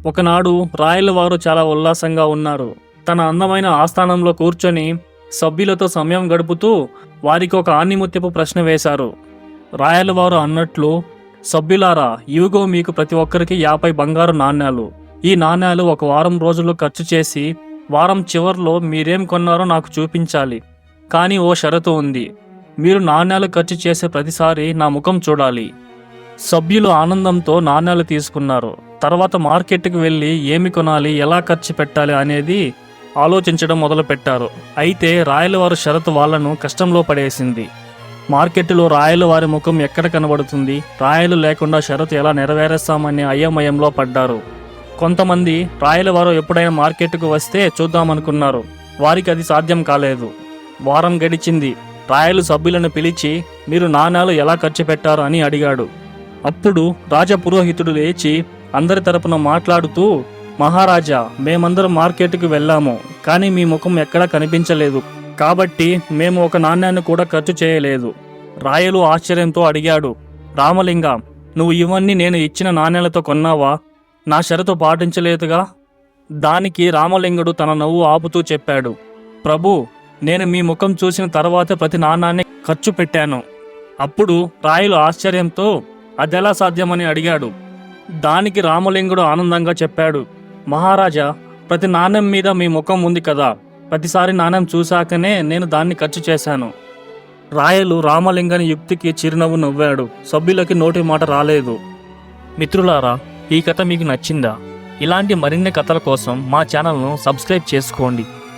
ఒకనాడు రాయల వారు చాలా ఉల్లాసంగా ఉన్నారు. తన అందమైన ఆస్థానంలో కూర్చొని సభ్యులతో సమయం గడుపుతూ వారికి ఒక ఆణిముత్యపు ప్రశ్న వేశారు. రాయల వారు అన్నట్లు, సభ్యులారా, ఇవిగో మీకు ప్రతి ఒక్కరికి 50 బంగారు నాణ్యాలు. ఈ నాణ్యాలు ఒక వారం రోజులు ఖర్చు చేసి వారం చివర్లో మీరేం కొన్నారో నాకు చూపించాలి. కానీ ఓ షరతు ఉంది. మీరు నాణ్యాలు ఖర్చు చేసే ప్రతిసారి నా ముఖం చూడాలి. సభ్యులు ఆనందంతో నాణ్యాలు తీసుకున్నారు. తర్వాత మార్కెట్కి వెళ్ళి ఏమి కొనాలి, ఎలా ఖర్చు పెట్టాలి అనేది ఆలోచించడం మొదలుపెట్టారు. అయితే రాయలవారి షరతు వాళ్లను కష్టంలో పడేసింది. మార్కెట్లో రాయల వారి ముఖం ఎక్కడ కనబడుతుంది, రాయలు లేకుండా షరతు ఎలా నెరవేరుస్తామనే అయోమయంలో పడ్డారు. కొంతమంది రాయలవారు ఎప్పుడైనా మార్కెట్కు వస్తే చూద్దామనుకున్నారు. వారికి అది సాధ్యం కాలేదు. వారం గడిచింది. రాయలు సభ్యులను పిలిచి, మీరు నాణ్యాలు ఎలా ఖర్చు పెట్టారు అని అడిగాడు. అప్పుడు రాజపురోహితుడు లేచి అందరి తరపున మాట్లాడుతూ, మహారాజా, మేమందరం మార్కెట్కు వెళ్ళాము, కానీ మీ ముఖం ఎక్కడా కనిపించలేదు. కాబట్టి మేము ఒక నాణ్యాన్ని కూడా ఖర్చు చేయలేదు. రాయలు ఆశ్చర్యంతో అడిగాడు, రామలింగ, నువ్వు ఇవన్నీ నేను ఇచ్చిన నాణ్యాలతో కొన్నావా? నా షరతు పాటించలేదుగా? దానికి రామలింగుడు తన నవ్వు ఆపుతూ చెప్పాడు, ప్రభు, నేను మీ ముఖం చూసిన తర్వాత ప్రతి నాణ్యాన్ని ఖర్చు పెట్టాను. అప్పుడు రాయలు ఆశ్చర్యంతో అదెలా సాధ్యమని అడిగాడు. దానికి రామలింగుడు ఆనందంగా చెప్పాడు, మహారాజా, ప్రతి నాణ్యం మీద మీ ముఖం ఉంది కదా, ప్రతిసారి నాణ్యం చూశాకనే నేను దాన్ని ఖర్చు చేశాను. రాయలు రామలింగని యుక్తికి చిరునవ్వు నవ్వాడు. సభ్యులకి నోటి మాట రాలేదు. మిత్రులారా, ఈ కథ మీకు నచ్చిందా? ఇలాంటి మరిన్ని కథల కోసం మా ఛానల్ను సబ్స్క్రైబ్ చేసుకోండి.